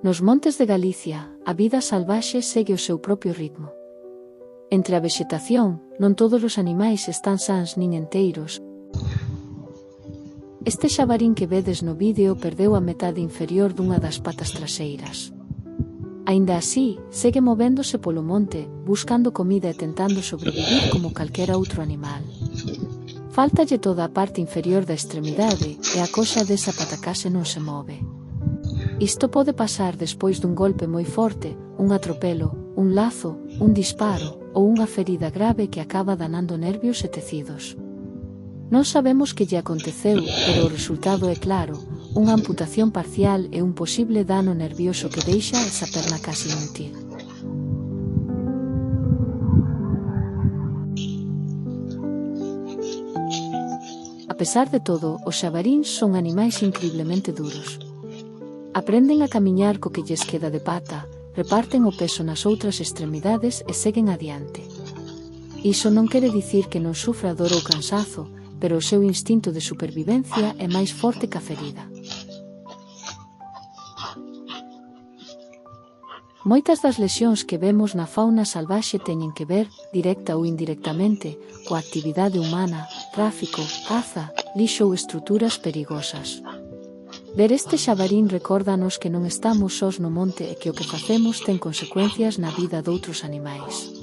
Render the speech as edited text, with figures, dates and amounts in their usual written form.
Nos montes de Galicia, a vida salvaxe segue o seu propio ritmo. Entre a vexetación, non todos os animais están sans nin enteiros. Este xabarín que vedes no vídeo perdeu a metade inferior dunha das patas traseiras. Aínda así, segue movéndose polo monte, buscando comida e tentando sobrevivir como calquera outro animal. Fáltalle toda a parte inferior da extremidade e a coxa desa patacase non se move. Isto pode pasar despois dun golpe moi forte, un atropelo, un lazo, un disparo ou unha ferida grave que acaba danando nervios e tecidos. Non sabemos que lle aconteceu, pero o resultado é claro: unha amputación parcial e un posible dano nervioso que deixa esa perna casi inútil. A pesar de todo, os xabaríns son animais incriblemente duros. Aprenden a camiñar co que lles queda de pata, reparten o peso nas outras extremidades e seguen adiante. Iso non quere dicir que non sufra dor ou cansazo, pero o seu instinto de supervivencia é máis forte que a ferida. Moitas das lesións que vemos na fauna salvaxe teñen que ver, directa ou indirectamente, coa actividade humana, tráfico, caza, lixo ou estruturas perigosas. Ver este xabarín recórdanos que non estamos sós no monte e que o que facemos ten consecuencias na vida doutros animais.